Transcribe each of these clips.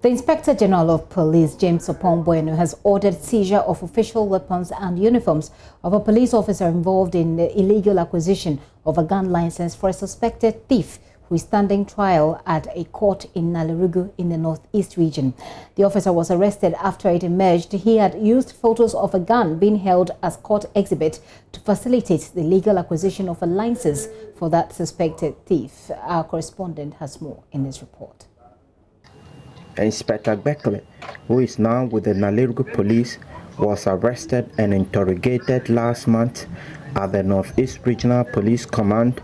The Inspector General of Police, James Opon-Bueno, has ordered seizure of official weapons and uniforms of a police officer involved in the illegal acquisition of a gun license for a suspected thief who is standing trial at a court in Nalerugu in the northeast region. The officer was arrested after it emerged he had used photos of a gun being held as court exhibit to facilitate the legal acquisition of a license for that suspected thief. Our correspondent has more in this report. Inspector Bekele, who is now with the Nalerugu police, was arrested and interrogated last month at the Northeast Regional Police Command,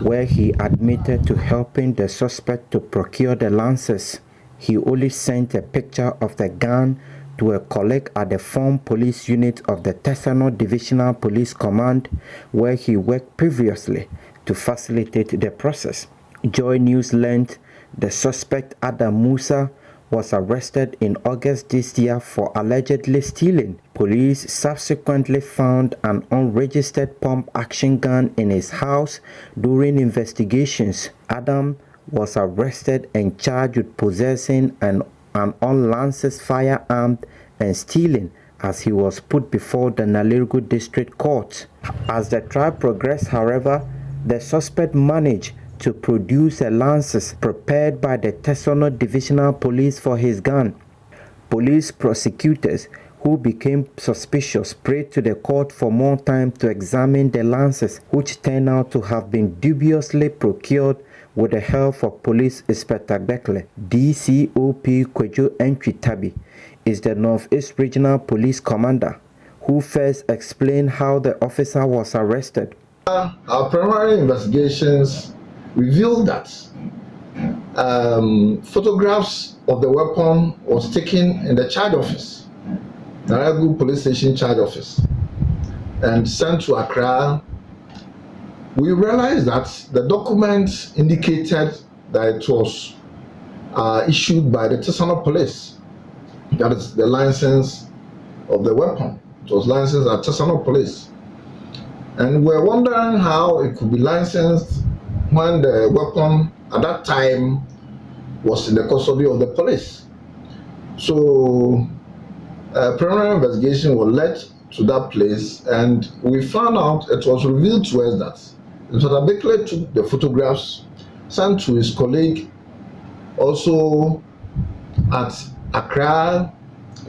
where he admitted to helping the suspect to procure the lances. He only sent a picture of the gun to a colleague at the Form Police Unit of the Tesano Divisional Police Command, where he worked previously to facilitate the process. JoyNews learned the suspect Adam Musa was arrested in August this year for allegedly stealing. Police subsequently found an unregistered pump-action gun in his house during investigations. Adam was arrested and charged with possessing an unlicensed firearm and stealing as he was put before the Nalerugu District Court. As the trial progressed, however, the suspect managed to produce a license prepared by the Tesano Divisional Police for his gun. Police prosecutors who became suspicious prayed to the court for more time to examine the lances, which turned out to have been dubiously procured with the help of Police Inspector Bekele. DCOP Kwejo Entwitabi is the Northeast Regional Police Commander, who first explained how the officer was arrested. Our preliminary investigations revealed that photographs of the weapon was taken in the charge office, Nalerugu Police Station charge office, and sent to Accra. We realized that the document indicated that it was issued by the Tesano Police. That is the license of the weapon. It was licensed at Tesano Police. And we're wondering how it could be licensed when the weapon at that time was in the custody of the police. So preliminary investigation was led to that place, and we found out, it was revealed to us that Inspector Bekele took the photographs, sent to his colleague also at Accra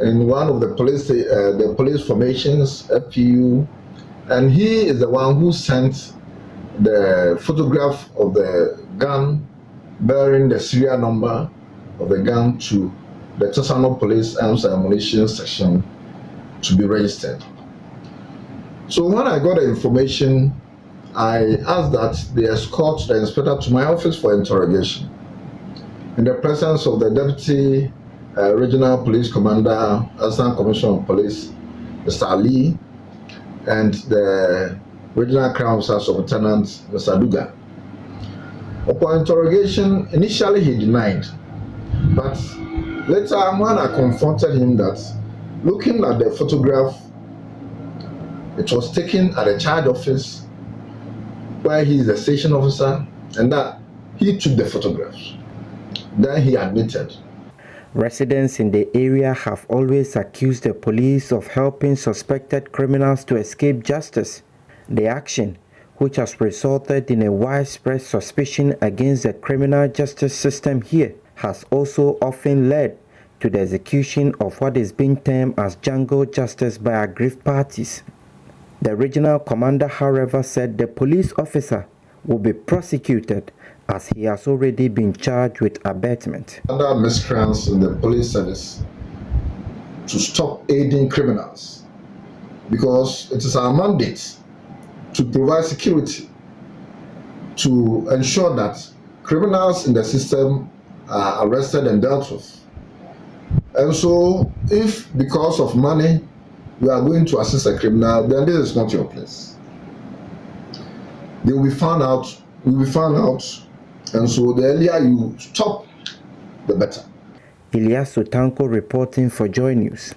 in one of the police formations, FPU, and he is the one who sent the photograph of the gun bearing the serial number of the gun to the Tesano Police Arms and Ammunition Section to be registered. So when I got the information, I asked that they escort the inspector to my office for interrogation in the presence of the Deputy Regional Police Commander, Assistant Commissioner of Police, Mr. Ali, and the Regional Crown Officer Superintendent, Mr. Duga. Upon interrogation, initially he denied, but later when I confronted him that looking at the photograph, it was taken at the charge office where he is the station officer, and that he took the photographs. Then he admitted. Residents in the area have always accused the police of helping suspected criminals to escape justice. The action, which has resulted in a widespread suspicion against the criminal justice system here, has also often led to the execution of what is being termed as jungle justice by aggrieved parties. The regional commander, however, said the police officer will be prosecuted as he has already been charged with abetment. Other miscreants in the police service to stop aiding criminals, because it is our mandate to provide security, to ensure that criminals in the system are arrested and dealt with. And so, if because of money you are going to assist a criminal, then this is not your place. They will be found out, and so the earlier you stop, the better. Ilyas Sotanko reporting for JoyNews.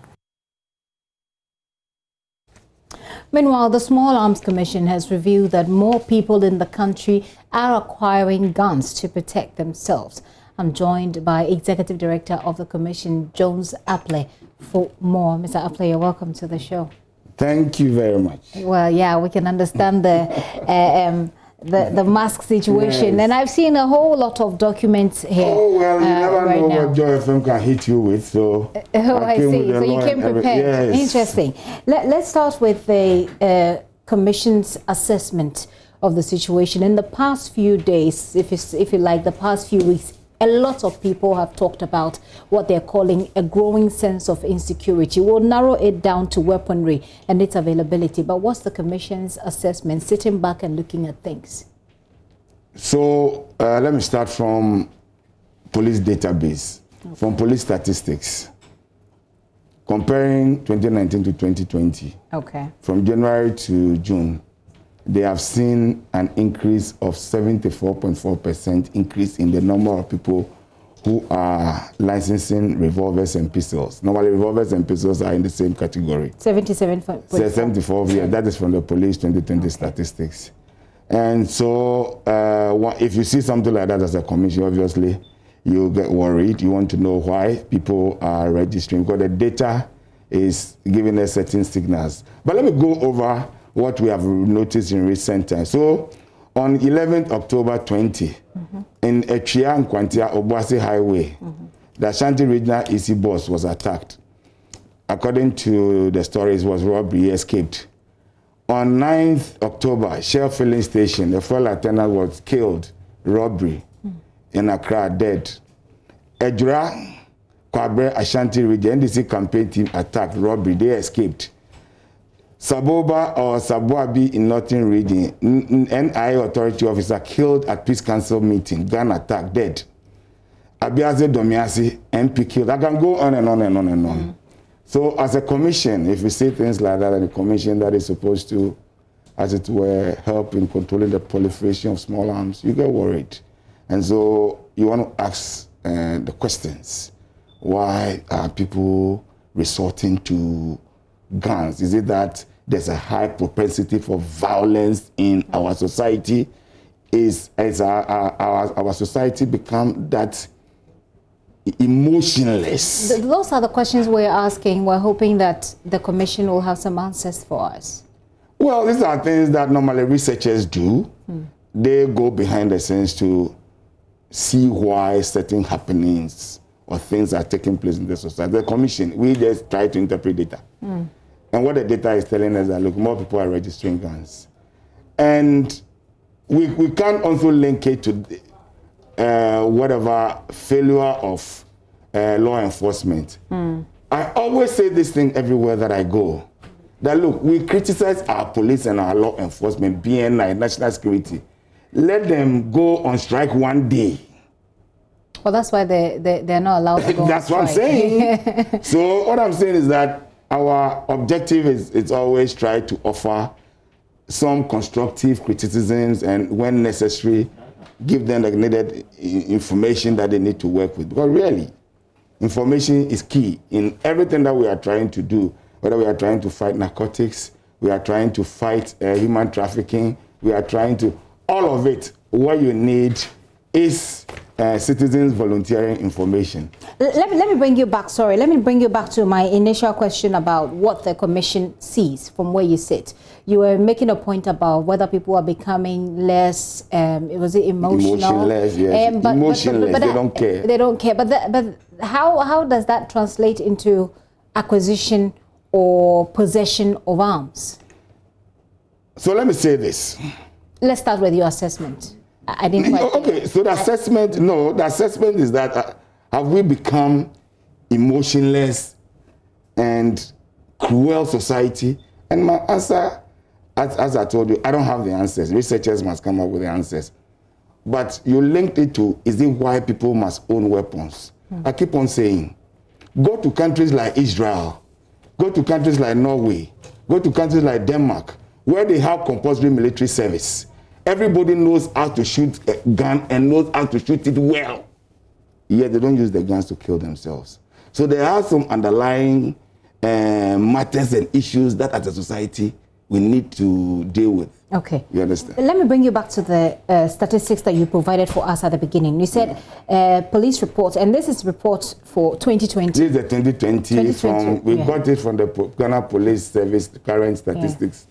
Meanwhile, the Small Arms Commission has revealed that more people in the country are acquiring guns to protect themselves. I'm joined by Executive Director of the Commission, Jones Apley, for more. Mr. Apley, you're welcome to the show. Thank you very much. Well, yeah, we can understand the mask situation, and I've seen a whole lot of documents here. Oh well, you never right know now. what Joy FM can hit you with, so I see. So you came prepared. Yes. Interesting. Let's start with the Commission's assessment of the situation. In the past few days, if you like, the past few weeks, a lot of people have talked about what they're calling a growing sense of insecurity. We'll narrow it down to weaponry and its availability. But what's the Commission's assessment, sitting back and looking at things? So let me start from police database, from police statistics, comparing 2019 to 2020. Okay. From January to June, they have seen an increase of 74.4% increase in the number of people who are licensing revolvers and pistols. Normally, revolvers and pistols are in the same category. 74, yeah, that is from the police 2020 statistics. And so, if you see something like that as a commission, obviously, you get worried. You want to know why people are registering, because the data is giving us certain signals. But let me go over what we have noticed in recent times. So, on 11th October 20, in Echia and Kwantia Obuasi Highway, the Ashanti Regional EC bus was attacked. According to the stories, was robbery, escaped. On 9th October, Shell Filling Station, the fuel lieutenant was killed, robbery, in Accra, dead. Ejura, Kwabre, Ashanti Region, NDC campaign team attacked, robbery, they escaped. Saboba or Sabuabi in Northern Region, NI authority officer killed at Peace Council meeting, gun attack, dead. Abiaze Domiasi, MP killed. I can go on and on and on and on. So as a commission, if you say things like that, and a commission that is supposed to, as it were, help in controlling the proliferation of small arms, you get worried. And so you want to ask the questions. Why are people resorting to guns? Is it that there's a high propensity for violence in our society? Is our society become that emotionless? Those are the questions we're asking. We're hoping that the commission will have some answers for us. Well, these are things that normally researchers do. They go behind the scenes to see why certain happenings or things are taking place in the society. The commission, we just try to interpret data. And what the data is telling us that, look, more people are registering guns. And we can also link it to whatever failure of law enforcement. I always say this thing everywhere that I go, that look, we criticize our police and our law enforcement, BNI, national security. Let them go on strike one day. Well, that's why they're not allowed to go That's on what strike. I'm saying. So what I'm saying is that our objective is always try to offer some constructive criticisms, and when necessary, give them the needed information that they need to work with. Because really, information is key in everything that we are trying to do. Whether we are trying to fight narcotics, we are trying to fight human trafficking, we are trying to, all of it, what you need is citizens volunteering information. Let me bring you back, sorry, let me bring you back to my initial question about what the commission sees from where you sit. You were making a point about whether people are becoming less, was it emotional? Emotionless, yes. Emotionless, they don't care. They don't care, but how does that translate into acquisition or possession of arms? So let me say this. Let's start with your assessment. I didn't quite... Okay, so the assessment is that have we become emotionless and cruel society? And my answer, as I told you, I don't have the answers. Researchers must come up with the answers. But you linked it to, is it why people must own weapons? I keep on saying, go to countries like Israel, go to countries like Norway, go to countries like Denmark, where they have compulsory military service. Everybody knows how to shoot a gun and knows how to shoot it well. Yet they don't use the guns to kill themselves. So there are some underlying matters and issues that as a society we need to deal with. Okay. You understand? Let me bring you back to the statistics that you provided for us at the beginning. You said police reports, and this is report for 2020. This is the 2020 we got it from the Ghana Police Service, the current statistics.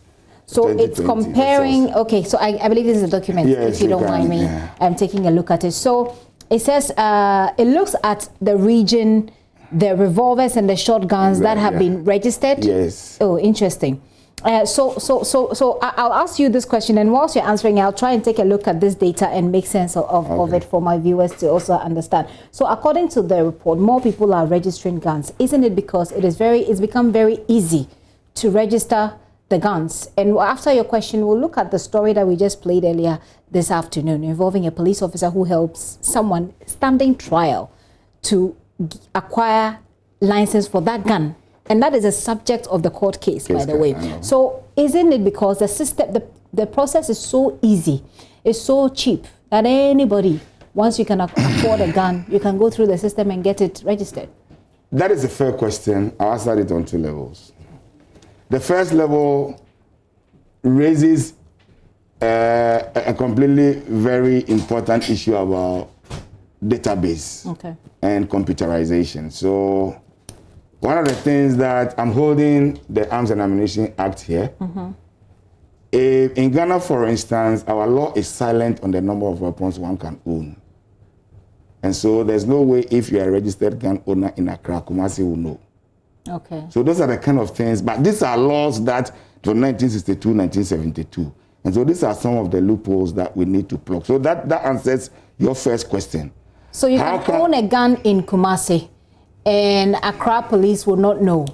So it's comparing, okay, so I believe this is a document, if you don't mind me taking a look at it. So it says, it looks at the region, the revolvers and the shotguns that have been registered. Yes. Oh, interesting. So I'll ask you this question, and whilst you're answering, I'll try and take a look at this data and make sense of it for my viewers to also understand. So according to the report, more people are registering guns. Isn't it because it's become very easy to register the guns? And after your question, we'll look at the story that we just played earlier this afternoon involving a police officer who helps someone standing trial to acquire license for that gun. And that is a subject of the court case, by the way. So isn't it because the system, the process is so easy, it's so cheap that anybody, once you can afford a gun, you can go through the system and get it registered? That is a fair question. I'll answer it on two levels. The first level raises a completely very important issue about database and computerization. So one of the things that I'm holding the Arms and Ammunition Act here. In Ghana, for instance, our law is silent on the number of weapons one can own. And so there's no way if you're a registered gun owner in Accra, Kumasi will know. Okay. So those are the kind of things, but these are laws that from 1962, 1972. And so these are some of the loopholes that we need to plug. So that answers your first question. So you can own a gun in Kumasi, and Accra police will not know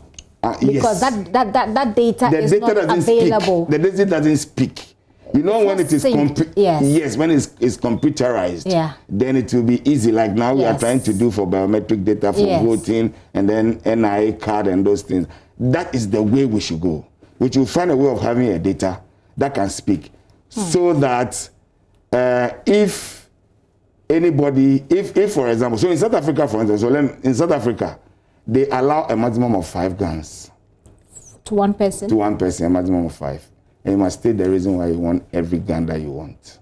because that data is not available. The data doesn't speak. You know, when it is when it's computerized, then it will be easy. Like now we are trying to do for biometric data for voting and then NIA card and those things. That is the way we should go. We should find a way of having a data that can speak, so that if anybody, if for example, so in South Africa, for instance, in South Africa, they allow a maximum of 5 guns. To one person? To one person, a maximum of 5. And you must state the reason why you want every gun that you want.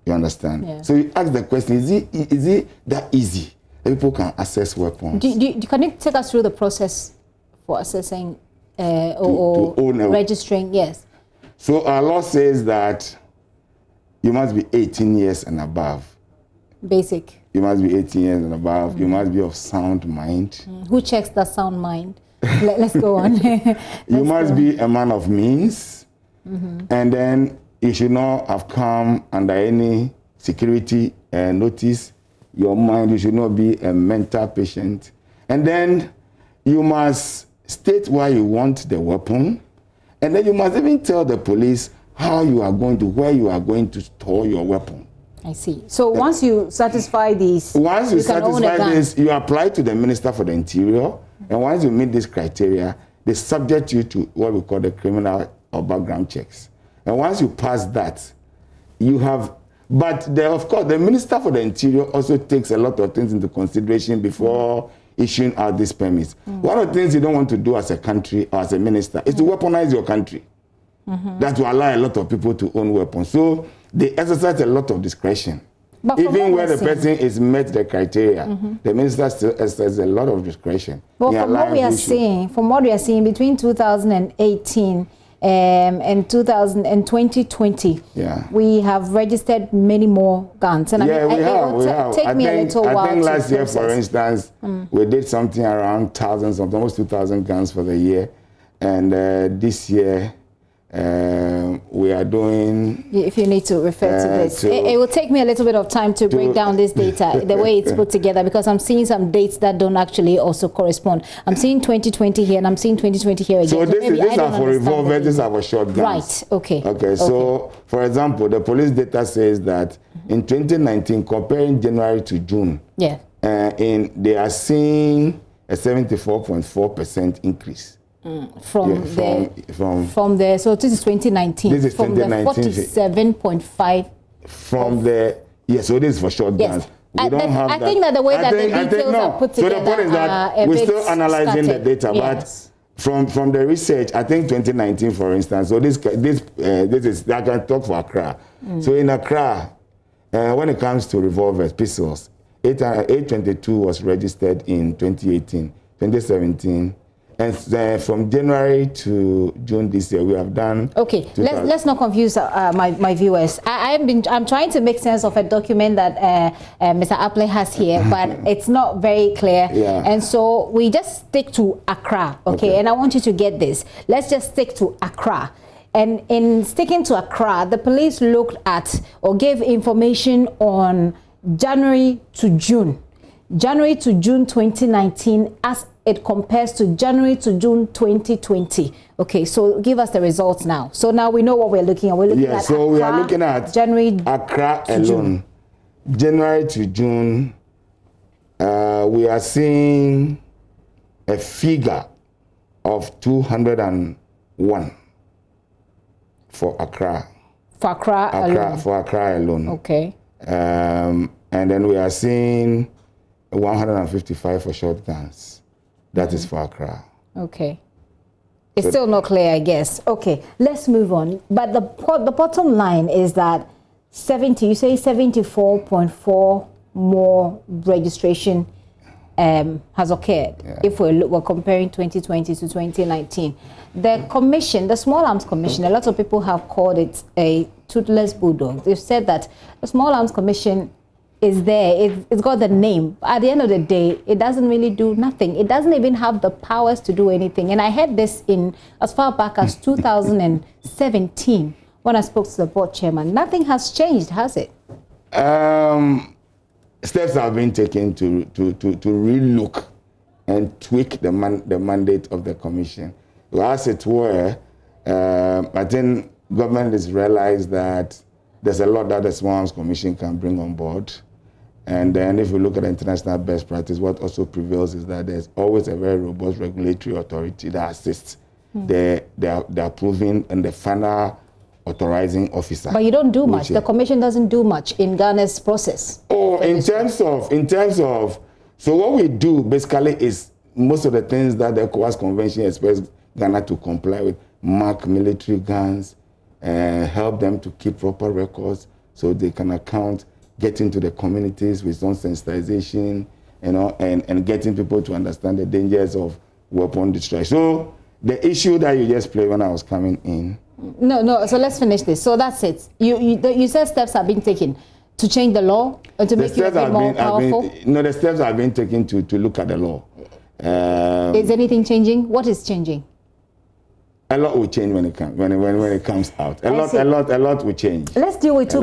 You understand? Yeah. So you ask the question, is it that easy that people can access weapons? Can you take us through the process for assessing or registering? Yes. So our law says that you must be 18 years and above. Basic. You must be 18 years and above. You must be of sound mind. Who checks the sound mind? Let's go on. You must be a man of means. And then you should not have come under any security notice. Your mind, you should not be a mental patient. And then you must state why you want the weapon. And then you must even tell the police how you are going to, where you are going to store your weapon. I see. So once you satisfy these, once you satisfy this, you apply to the Minister for the Interior, and once you meet this criteria, they subject you to what we call the criminal or background checks. And once you pass that, you have, but of course, the Minister for the Interior also takes a lot of things into consideration before issuing out these permits. One of the things you don't want to do as a country or as a minister is to weaponize your country. That will allow a lot of people to own weapons. So they exercise a lot of discretion. But even where the person is met the criteria, the minister still exercises a lot of discretion. But from what we are seeing, between 2018 and 2020, we have registered many more guns. And we have. Take me a little while. I think last year, for instance, we did something around thousands, almost 2,000 guns for the year. And this year, we are doing... If you need to refer to this. It will take me a little bit of time to break down this data, the way it's put together, because I'm seeing some dates that don't actually also correspond. I'm seeing 2020 here and I'm seeing 2020 here again. So these are for revolvers, these are for shotguns. Right, okay. So for example, the police data says that in 2019, comparing January to June, they are seeing a 74.4% increase. From the so this is 2019. This is 2019. 47.5 from the so this is for shotguns. We don't have I think that the way that the details are put together, so the point is that we're still analyzing the data, but from the research, I think 2019, for instance. So this is, I can talk for Accra. So in Accra, when it comes to revolvers, pistols, 822 was registered in 2018, 2017. And from January to June this year, we have done. Okay, let's not confuse my viewers. I'm trying to make sense of a document that Mr. Aple has here, but it's not very clear. Yeah. And so we just stick to Accra, okay? And I want you to get this. Let's just stick to Accra. And in sticking to Accra, the police looked at or gave information on January to June 2019 as it compares to January to June 2020. Okay, so give us the results now. So now we know what we're looking at. We're looking at so Accra, we are looking at January Accra alone. January to June, we are seeing a figure of 201 for Accra. For Accra alone. For Accra alone. Okay. And then we are seeing 155 for shotguns. That is for Accra. Okay. It's still not clear, I guess. Okay, let's move on. But the bottom line is that you say 74.4 more registration has occurred. Yeah. If we're comparing 2020 to 2019. The commission, the Small Arms Commission, a lot of people have called it a toothless bulldog. They've said that the Small Arms Commission is there, it's got the name. At the end of the day, it doesn't really do nothing. It doesn't even have the powers to do anything. And I heard this in as far back as 2017 when I spoke to the board chairman. Nothing has changed, has it? Steps have been taken to relook and tweak the mandate of the commission. As it were, I think government has realized that there's a lot that the Small Arms Commission can bring on board. And then if we look at the international best practice, what also prevails is that there's always a very robust regulatory authority that assists the approving and the final authorizing officer. But you don't do much. The commission doesn't do much in Ghana's process. Oh, in terms of, so what we do basically is most of the things that the ECOWAS Convention expects Ghana to comply with, mark military guns, help them to keep proper records so they can account, get into the communities with some sensitization, and getting people to understand the dangers of weapon destruction. So the issue that you just played when I was coming in. No, so let's finish this. So that's it. You said steps have been taken to change the law or to make it a bit more powerful? No, the steps have been taken to look at the law. Is anything changing? What is changing? A lot will change when it comes out. A lot will change. Let's deal with two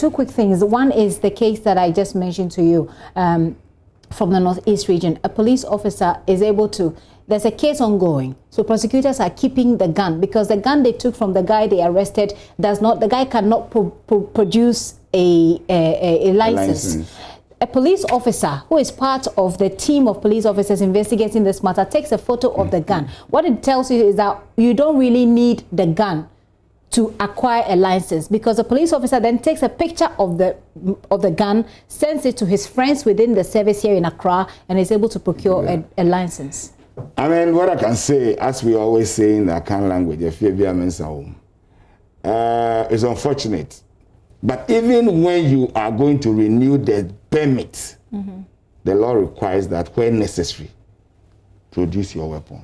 quick things. One is the case that I just mentioned to you from the Northeast region. A police officer is able to. There's a case ongoing, so prosecutors are keeping the gun because the gun they took from the guy they arrested the guy cannot produce a license. A police officer who is part of the team of police officers investigating this matter takes a photo of the gun. What it tells you is that you don't really need the gun to acquire a license because the police officer then takes a picture of the gun, sends it to his friends within the service here in Accra, and is able to procure a license. I mean, what I can say, as we always say in the Akan language, it's unfortunate. But even when you are going to renew the permit, the law requires that where necessary, produce your weapon.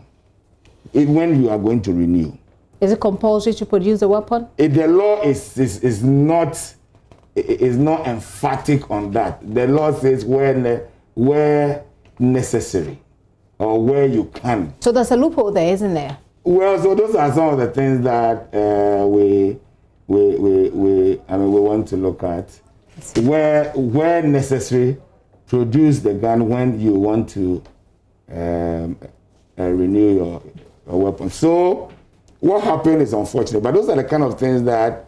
Even when you are going to renew. Is it compulsory to produce a weapon? The law is not emphatic on that. The law says where necessary or where you can. So there's a loophole there, isn't there? Well, so those are some of the things that we want to look at. Where necessary, produce the gun when you want to renew your weapon. So what happened is unfortunate, but those are the kind of things that,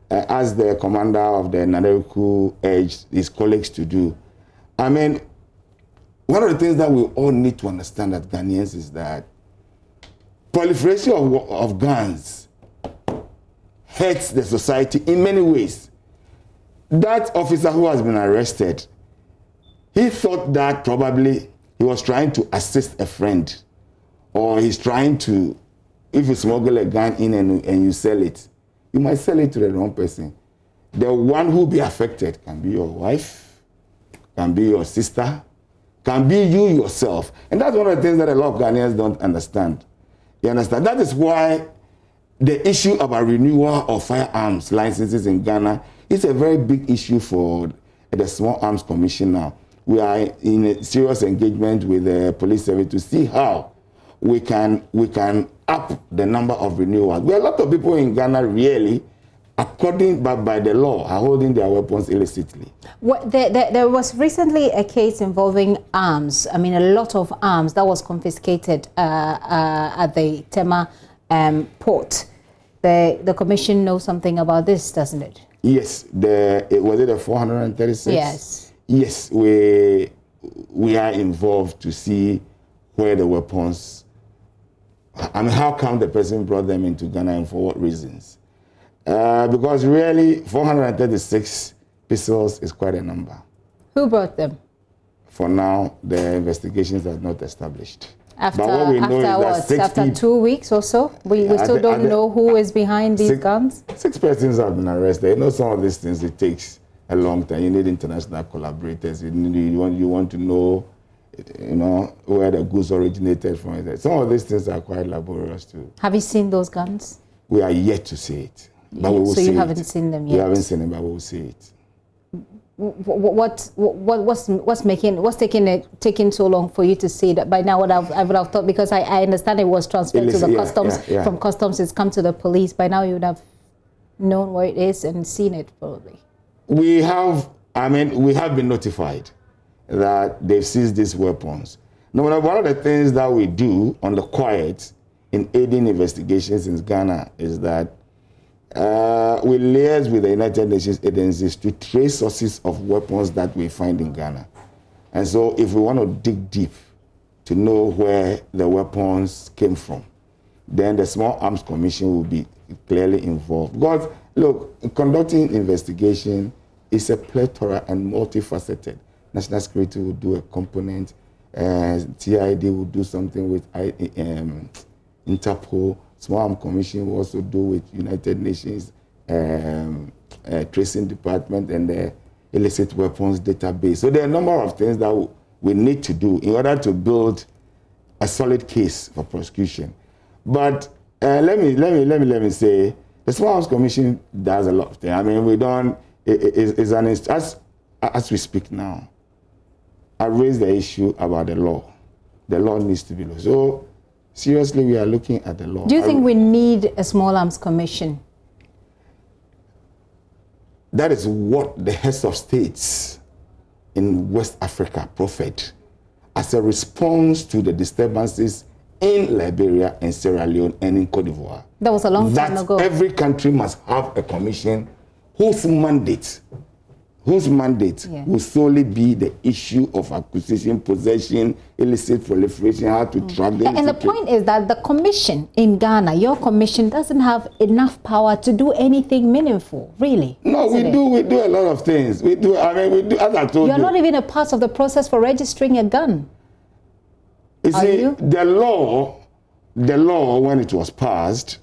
as the commander of the Nadeku urged his colleagues to do. I mean, one of the things that we all need to understand as Ghanaians is that proliferation of guns hurts the society in many ways. That officer who has been arrested, he thought that probably he was trying to assist a friend or he's trying to, if you smuggle a gun in and you sell it, you might sell it to the wrong person. The one who will be affected can be your wife, can be your sister, can be you yourself. And that's one of the things that a lot of Ghanaians don't understand. You understand? That is why the issue about renewal of firearms licenses in Ghana is a very big issue for the Small Arms Commission now. We are in a serious engagement with the police service to see how we can up the number of renewals. There are a lot of people in Ghana really, according by the law, are holding their weapons illicitly. There was recently a case involving arms. I mean, a lot of arms that was confiscated at the Tema port. The commission knows something about this, doesn't it? Yes. Was it a 436? Yes. Yes, we are involved to see where the weapons. I mean, how come the person brought them into Ghana and for what reasons? Because really, 436 pistols is quite a number. Who brought them? For now, the investigations are not established. After, but what we know is that after 2 weeks or so? We still don't know who is behind these guns? 6 persons have been arrested. You know, some of these things, it takes a long time. You need international collaborators. You want to know, you know, where the goods originated from. Some of these things are quite laborious too. Have you seen those guns? We are yet to see it. But we will so you haven't seen them yet? We haven't seen them, but we will see it. What's taking so long for you to see that? By now, I would have thought, because I understand it was transferred to the customs. From customs, it's come to the police. By now, you would have known where it is and seen it, probably. We have been notified that they've seized these weapons. Now, one of the things that we do on the quiet in aiding investigations in Ghana is that we liaise with the United Nations agencies to trace sources of weapons that we find in Ghana. And so if we want to dig deep to know where the weapons came from, then the Small Arms Commission will be clearly involved. Because, look, conducting investigation is a plethora and multifaceted. National Security will do a component, TID will do something with Interpol, Small Arms Commission will also do with United Nations Tracing Department and the illicit weapons database. So there are a number of things that we need to do in order to build a solid case for prosecution. But let me say, the Small Arms Commission does a lot of things. I mean, we don't. As we speak now, I raised the issue about the law. The law needs to be law. So seriously, we are looking at the law. Do you think we need a Small Arms Commission? That is what the heads of states in West Africa proffered as a response to the disturbances in Liberia and Sierra Leone and in Cote d'Ivoire. That was a long time ago. Every country must have a commission whose mandate will solely be the issue of acquisition, possession, illicit proliferation, how to track them. And the point is that the commission in Ghana, your commission, doesn't have enough power to do anything meaningful, really. No, we do a lot of things. We do, as I told you. You're not even a part of the process for registering a gun. You see, the law, when it was passed,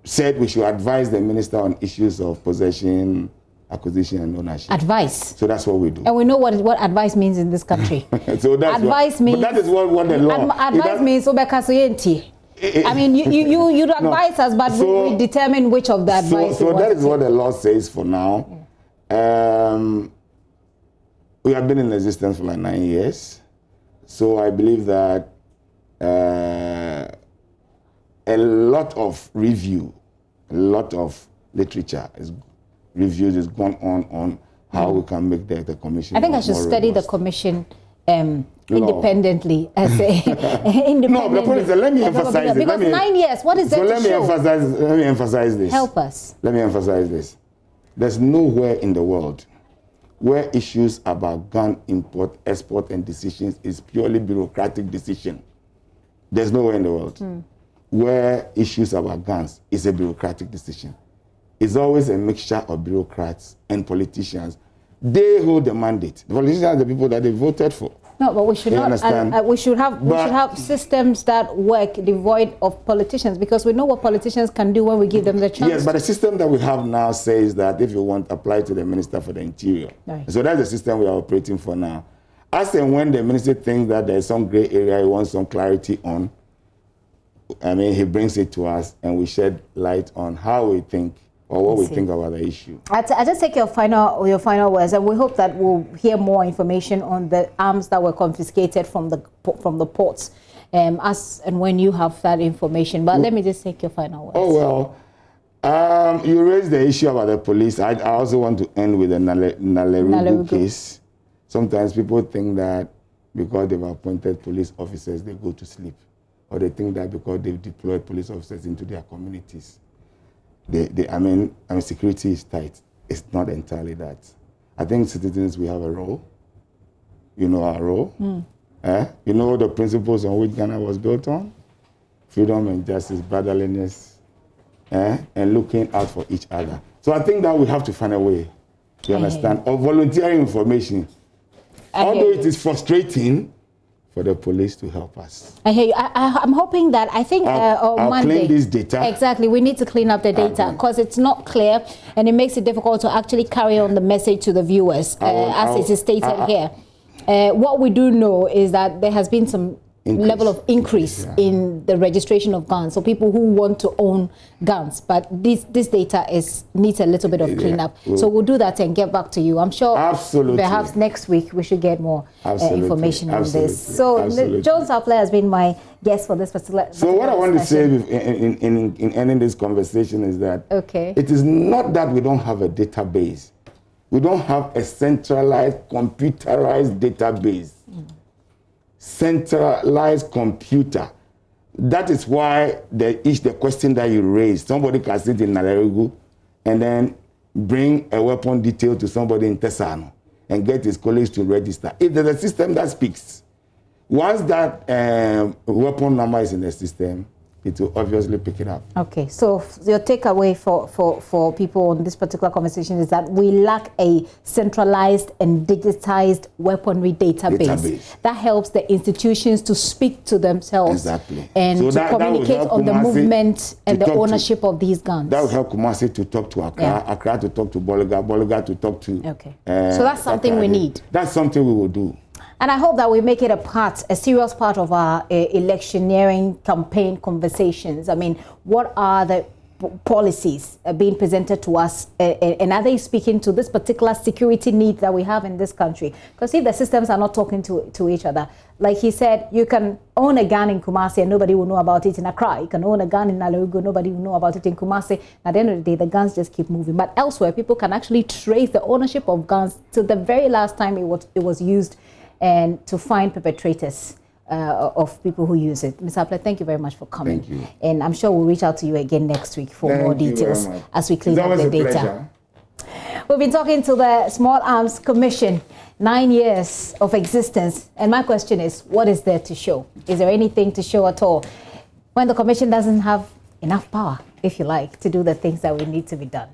said we should advise the minister on issues of possession, acquisition, and ownership. Advice. So that's what we do. And we know what advice means in this country. So that's advice means. But that is what the law. Advice means obekasuyenti. I mean, you advise us, but we determine which of the advice. So that is what the law says for now. Yeah. We have been in existence for like 9 years, so I believe that a lot of review, a lot of literature is gone on how we can make the commission. I think I should study the commission independently as a independent. No, the point is that let me emphasize this. Because 9 years, what is that to show? Let me emphasize this. Help us. Let me emphasize this. There's nowhere in the world where issues about gun import, export, and decisions is purely bureaucratic decision. There's nowhere in the world where issues about guns is a bureaucratic decision. It's always a mixture of bureaucrats and politicians. They hold the mandate. The politicians are the people that they voted for. No, but we should not. We should have systems that work devoid of politicians, because we know what politicians can do when we give them the chance. Yes, but the system that we have now says that if you want, apply to the Minister for the Interior. Right. So that's the system we are operating for now. As and when the minister thinks that there's some gray area he wants some clarity on, I mean, he brings it to us and we shed light on how we think or what we think about the issue. I just take your final words, and we hope that we'll hear more information on the arms that were confiscated from the ports, as and when you have that information. But let me just take your final words. Oh well, you raised the issue about the police. I also want to end with the Nalerugu case. Sometimes people think that because they've appointed police officers, they go to sleep, or they think that because they've deployed police officers into their communities, I mean, security is tight. It's not entirely that. I think citizens, we have a role. You know our role. You know the principles on which Ghana was built on: freedom and justice, brotherliness, and looking out for each other. So I think that we have to find a way, you understand, of volunteering information. Although it is frustrating for the police to help us. I hear you. I'm hoping that, I think on Monday, clean this data. Exactly, we need to clean up the data because it's not clear and it makes it difficult to actually carry on the message to the viewers, as it is stated here. What we do know is that there has been some level of increase in the registration of guns, so people who want to own guns, but this data needs a little bit of cleanup. So we'll do that and get back to you. I'm sure perhaps next week we should get more information on this. So Jones Apple has been my guest for this particular. So what I want to say in ending this conversation is that it is not that we don't have a database. We don't have a centralized, computerized database. Centralized computer. That is why the question that you raised, somebody can sit in Nalerugu and then bring a weapon detail to somebody in Tesano and get his colleagues to register. If there's a system that speaks, once that weapon number is in the system, it will obviously pick it up. Okay, so your takeaway for people on this particular conversation is that we lack a centralized and digitized weaponry database that helps the institutions to speak to themselves and so to communicate on the movement and the ownership of these guns. That will help Kumasi to talk to Accra, Accra to talk to Bolga, Bolga to talk to... so that's something we need. That's something we will do. And I hope that we make it a serious part of our electioneering campaign conversations. I mean, what are the policies being presented to us, and are they speaking to this particular security need that we have in this country? Because if the systems are not talking to each other, like he said, you can own a gun in Kumasi and nobody will know about it in Accra. You can own a gun in Nalerugu, nobody will know about it in Kumasi. At the end of the day, the guns just keep moving. But elsewhere, people can actually trace the ownership of guns to the very last time it was used, and to find perpetrators of people who use it. Ms. Apple, thank you very much for coming. Thank you. And I'm sure we'll reach out to you again next week for more details as we clean up the data. We've been talking to the Small Arms Commission, 9 years of existence. And my question is, what is there to show? Is there anything to show at all when the commission doesn't have enough power, if you like, to do the things that we need to be done?